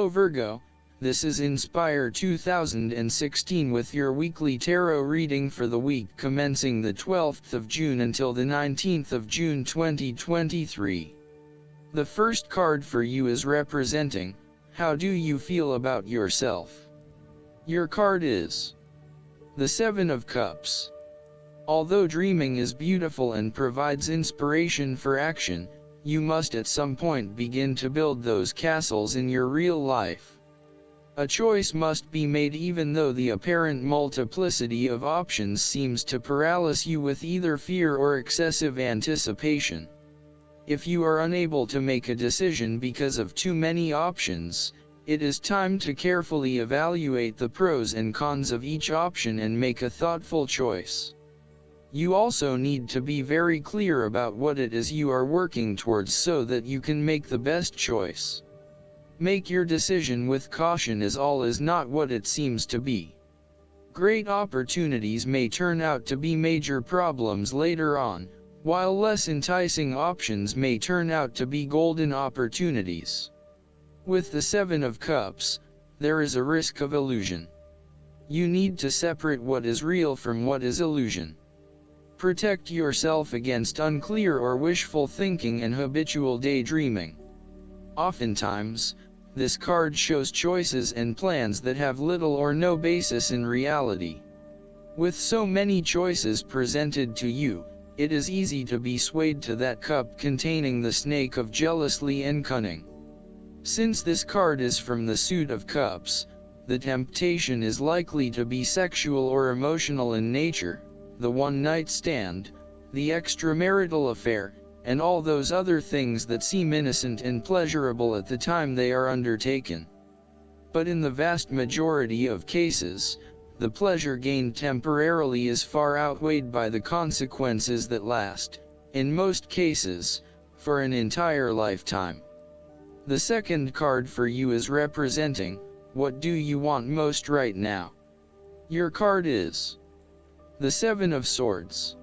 Hello Virgo, this is Inspire 2016 with your weekly tarot reading for the week commencing the 12th of June until the 19th of June 2023. The first card for you is representing, how do you feel about yourself? Your card is the Seven of Cups. Although dreaming is beautiful and provides inspiration for action, you must at some point begin to build those castles in your real life. A choice must be made even though the apparent multiplicity of options seems to paralyze you with either fear or excessive anticipation. If you are unable to make a decision because of too many options, it is time to carefully evaluate the pros and cons of each option and make a thoughtful choice. You also need to be very clear about what it is you are working towards so that you can make the best choice. Make your decision with caution, as all is not what it seems to be. Great opportunities may turn out to be major problems later on, while less enticing options may turn out to be golden opportunities. With the Seven of Cups, there is a risk of illusion. You need to separate what is real from what is illusion. Protect yourself against unclear or wishful thinking and habitual daydreaming. Oftentimes, this card shows choices and plans that have little or no basis in reality. With so many choices presented to you, it is easy to be swayed to that cup containing the snake of jealousy and cunning. Since this card is from the suit of cups, the temptation is likely to be sexual or emotional in nature, the one-night stand, the extramarital affair, and all those other things that seem innocent and pleasurable at the time they are undertaken. But in the vast majority of cases, the pleasure gained temporarily is far outweighed by the consequences that last, in most cases, for an entire lifetime. The second card for you is representing, what do you want most right now? Your card is the Seven of Swords.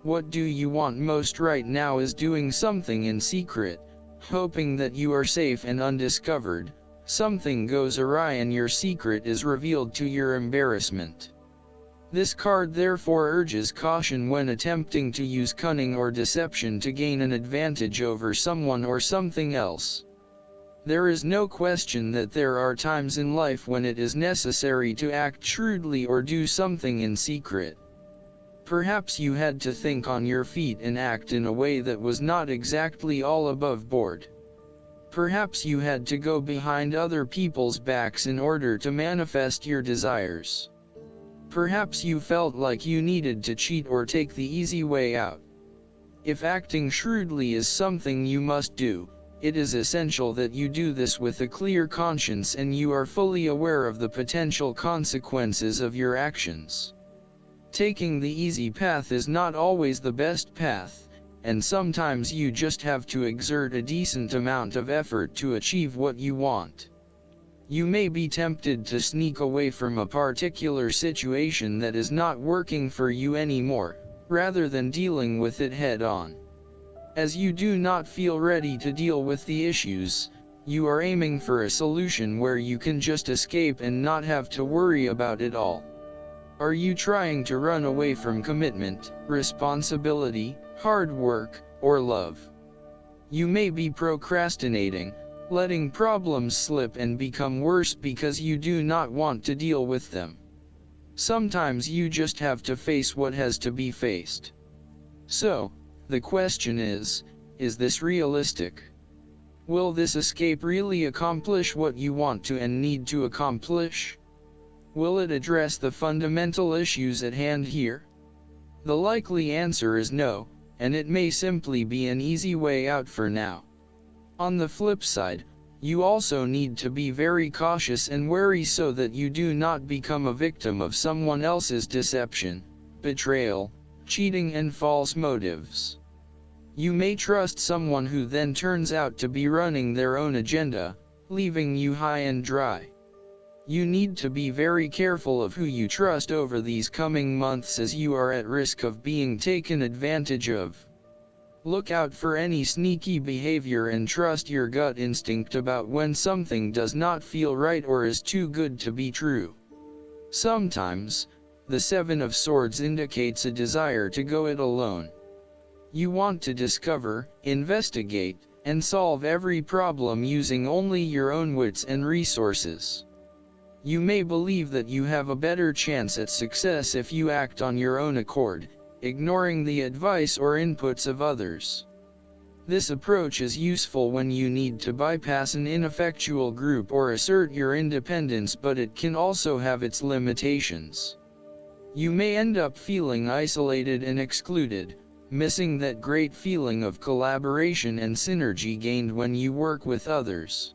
What do you want most right now is doing something in secret, hoping that you are safe and undiscovered. Something goes awry and your secret is revealed to your embarrassment. This card therefore urges caution when attempting to use cunning or deception to gain an advantage over someone or something else. There is no question that there are times in life when it is necessary to act shrewdly or do something in secret. Perhaps you had to think on your feet and act in a way that was not exactly all above board. Perhaps you had to go behind other people's backs in order to manifest your desires. Perhaps you felt like you needed to cheat or take the easy way out. If acting shrewdly is something you must do, it is essential that you do this with a clear conscience and you are fully aware of the potential consequences of your actions. Taking the easy path is not always the best path, and sometimes you just have to exert a decent amount of effort to achieve what you want. You may be tempted to sneak away from a particular situation that is not working for you anymore, rather than dealing with it head-on. As you do not feel ready to deal with the issues, you are aiming for a solution where you can just escape and not have to worry about it all. Are you trying to run away from commitment, responsibility, hard work, or love? You may be procrastinating, letting problems slip and become worse because you do not want to deal with them. Sometimes you just have to face what has to be faced. So, the question is this realistic? Will this escape really accomplish what you want to and need to accomplish? Will it address the fundamental issues at hand here? The likely answer is no, and it may simply be an easy way out for now. On the flip side, you also need to be very cautious and wary so that you do not become a victim of someone else's deception, betrayal, cheating and false motives. You may trust someone who then turns out to be running their own agenda, leaving you high and dry. You need to be very careful of who you trust over these coming months, as you are at risk of being taken advantage of. Look out for any sneaky behavior and trust your gut instinct about when something does not feel right or is too good to be true. Sometimes, the Seven of Swords indicates a desire to go it alone. You want to discover, investigate, and solve every problem using only your own wits and resources. You may believe that you have a better chance at success if you act on your own accord, ignoring the advice or inputs of others. This approach is useful when you need to bypass an ineffectual group or assert your independence, but it can also have its limitations. You may end up feeling isolated and excluded, missing that great feeling of collaboration and synergy gained when you work with others.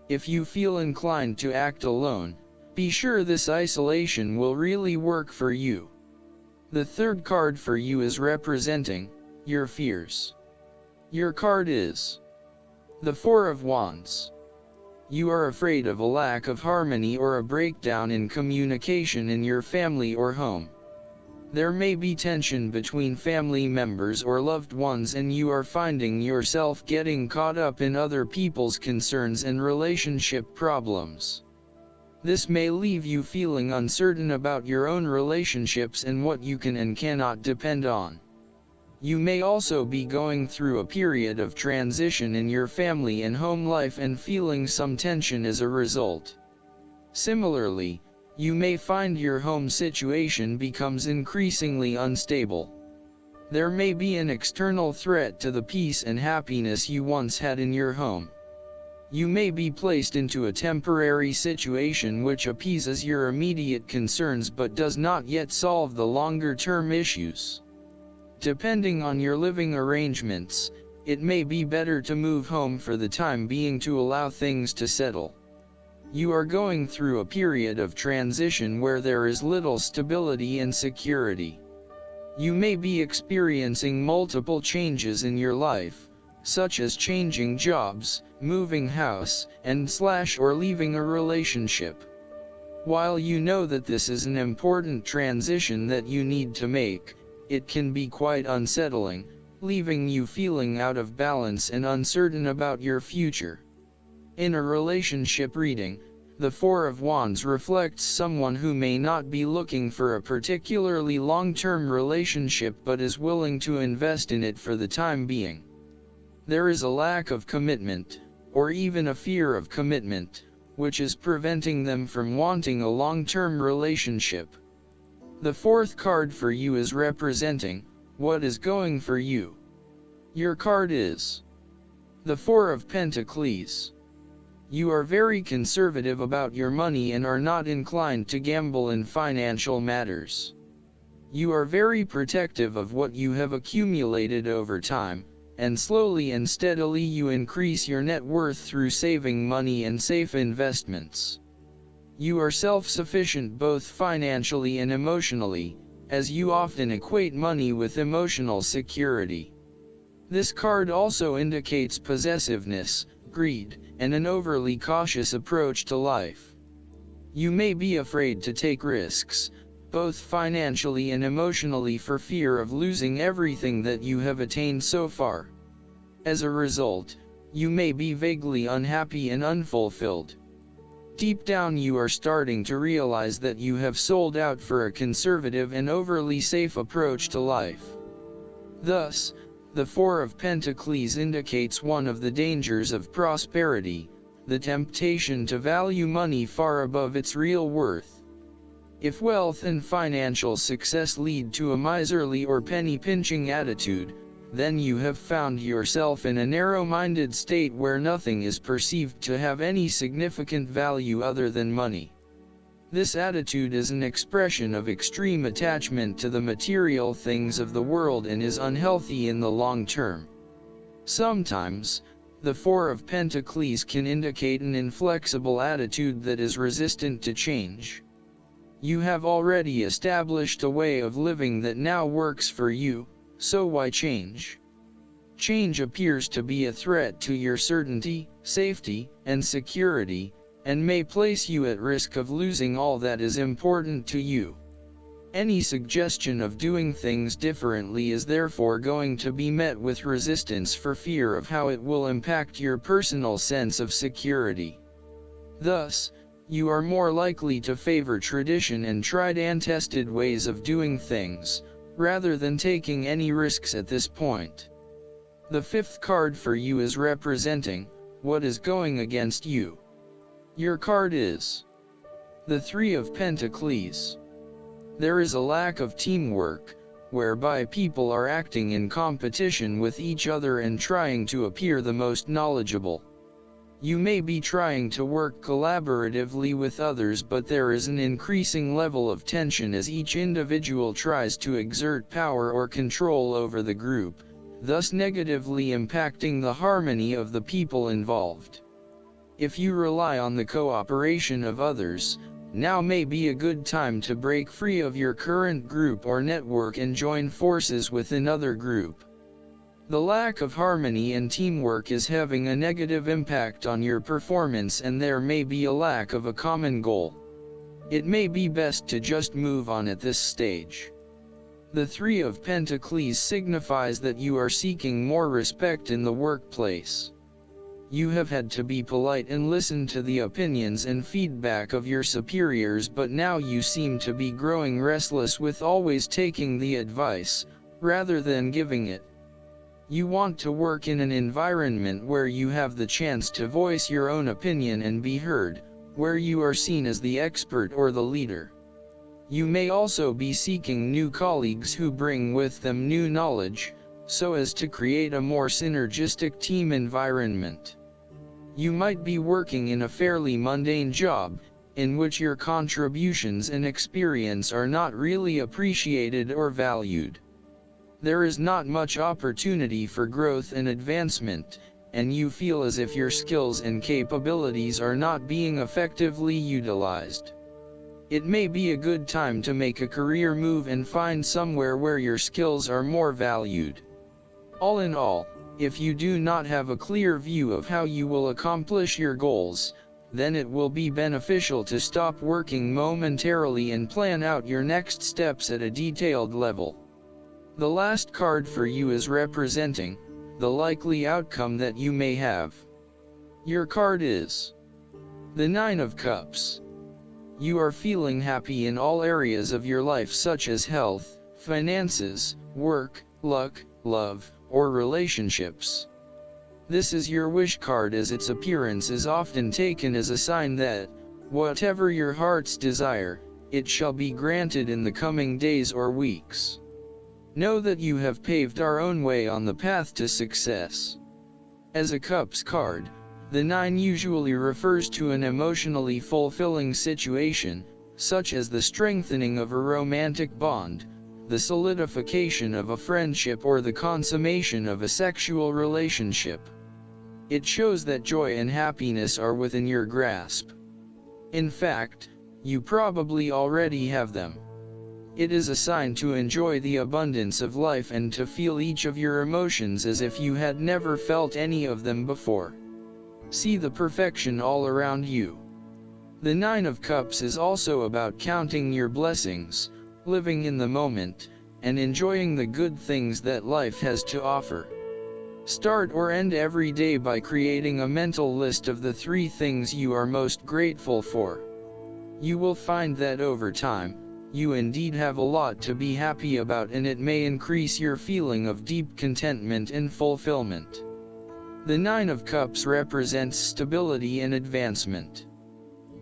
If you feel inclined to act alone, be sure this isolation will really work for you. The third card for you is representing your fears. Your card is the Four of Wands. You are afraid of a lack of harmony or a breakdown in communication in your family or home. There may be tension between family members or loved ones, and you are finding yourself getting caught up in other people's concerns and relationship problems. This may leave you feeling uncertain about your own relationships and what you can and cannot depend on. You may also be going through a period of transition in your family and home life and feeling some tension as a result. Similarly, you may find your home situation becomes increasingly unstable. There may be an external threat to the peace and happiness you once had in your home. You may be placed into a temporary situation which appeases your immediate concerns but does not yet solve the longer-term issues. Depending on your living arrangements, it may be better to move home for the time being to allow things to settle. You are going through a period of transition where there is little stability and security. You may be experiencing multiple changes in your life, such as changing jobs, moving house, or leaving a relationship. While you know that this is an important transition that you need to make, it can be quite unsettling, leaving you feeling out of balance and uncertain about your future. In a relationship reading, the Four of Wands reflects someone who may not be looking for a particularly long-term relationship but is willing to invest in it for the time being. There is a lack of commitment, or even a fear of commitment, which is preventing them from wanting a long-term relationship. The fourth card for you is representing what is going for you. Your card is the Four of Pentacles. You are very conservative about your money and are not inclined to gamble in financial matters. You are very protective of what you have accumulated over time, and slowly and steadily you increase your net worth through saving money and safe investments. You are self-sufficient both financially and emotionally, as you often equate money with emotional security. This card also indicates possessiveness, greed, and an overly cautious approach to life. You may be afraid to take risks, both financially and emotionally, for fear of losing everything that you have attained so far. As a result, you may be vaguely unhappy and unfulfilled. Deep down you are starting to realize that you have sold out for a conservative and overly safe approach to life. Thus, the Four of Pentacles indicates one of the dangers of prosperity, the temptation to value money far above its real worth. If wealth and financial success lead to a miserly or penny-pinching attitude, then you have found yourself in a narrow-minded state where nothing is perceived to have any significant value other than money. This attitude is an expression of extreme attachment to the material things of the world and is unhealthy in the long term. Sometimes, the Four of Pentacles can indicate an inflexible attitude that is resistant to change. You have already established a way of living that now works for you, so why change? Change appears to be a threat to your certainty, safety, and security, and may place you at risk of losing all that is important to you. Any suggestion of doing things differently is therefore going to be met with resistance for fear of how it will impact your personal sense of security. Thus, you are more likely to favor tradition and tried and tested ways of doing things, rather than taking any risks at this point. The fifth card for you is representing what is going against you. Your card is the Three of Pentacles. There is a lack of teamwork, whereby people are acting in competition with each other and trying to appear the most knowledgeable. You may be trying to work collaboratively with others, but there is an increasing level of tension as each individual tries to exert power or control over the group, thus negatively impacting the harmony of the people involved. If you rely on the cooperation of others, now may be a good time to break free of your current group or network and join forces with another group. The lack of harmony and teamwork is having a negative impact on your performance, and there may be a lack of a common goal. It may be best to just move on at this stage. The Three of Pentacles signifies that you are seeking more respect in the workplace. You have had to be polite and listen to the opinions and feedback of your superiors, but now you seem to be growing restless with always taking the advice, rather than giving it. You want to work in an environment where you have the chance to voice your own opinion and be heard, where you are seen as the expert or the leader. You may also be seeking new colleagues who bring with them new knowledge, so as to create a more synergistic team environment. You might be working in a fairly mundane job, in which your contributions and experience are not really appreciated or valued. There is not much opportunity for growth and advancement, and you feel as if your skills and capabilities are not being effectively utilized. It may be a good time to make a career move and find somewhere where your skills are more valued. All in all, if you do not have a clear view of how you will accomplish your goals, then it will be beneficial to stop working momentarily and plan out your next steps at a detailed level. The last card for you is representing the likely outcome that you may have. Your card is the Nine of Cups. You are feeling happy in all areas of your life, such as health, finances, work, luck, love, or relationships. This is your wish card, as its appearance is often taken as a sign that, whatever your heart's desire, it shall be granted in the coming days or weeks. Know that you have paved our own way on the path to success. As a Cups card, the Nine usually refers to an emotionally fulfilling situation, such as the strengthening of a romantic bond, the solidification of a friendship, or the consummation of a sexual relationship. It shows that joy and happiness are within your grasp. In fact, you probably already have them. It is a sign to enjoy the abundance of life and to feel each of your emotions as if you had never felt any of them before. See the perfection all around you. The Nine of Cups is also about counting your blessings, living in the moment, and enjoying the good things that life has to offer. Start or end every day by creating a mental list of the 3 things you are most grateful for. You will find that over time, you indeed have a lot to be happy about, and it may increase your feeling of deep contentment and fulfillment. The Nine of Cups represents stability and advancement.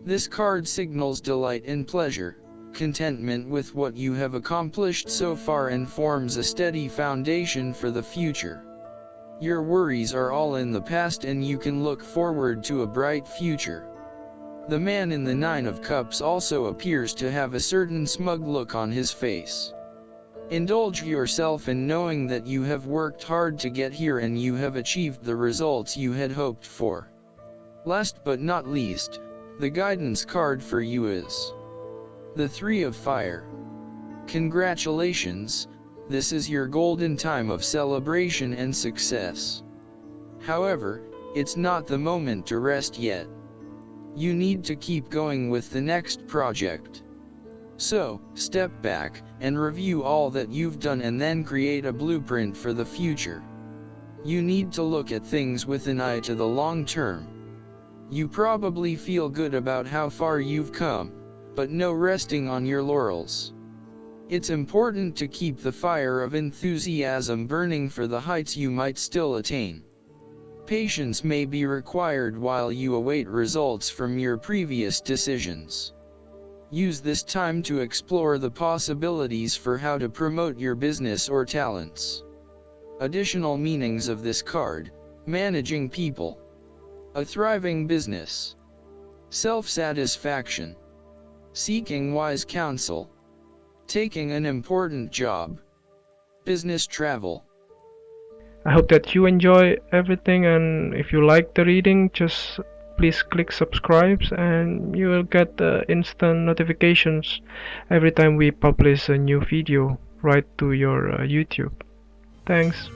This card signals delight and pleasure, contentment with what you have accomplished so far, and forms a steady foundation for the future. Your worries are all in the past, and you can look forward to a bright future. The man in the Nine of Cups also appears to have a certain smug look on his face. Indulge yourself in knowing that you have worked hard to get here and you have achieved the results you had hoped for. Last but not least, the guidance card for you is the Three of Fire. Congratulations, this is your golden time of celebration and success. However, it's not the moment to rest yet. You need to keep going with the next project. So, step back, and review all that you've done and then create a blueprint for the future. You need to look at things with an eye to the long term. You probably feel good about how far you've come, but no resting on your laurels. It's important to keep the fire of enthusiasm burning for the heights you might still attain. Patience may be required while you await results from your previous decisions. Use this time to explore the possibilities for how to promote your business or talents. Additional meanings of this card: managing people, a thriving business, self-satisfaction, seeking wise counsel, taking an important job, business travel. I hope that you enjoy everything, and if you like the reading, just please click subscribe and you will get instant notifications every time we publish a new video right to your YouTube. Thanks.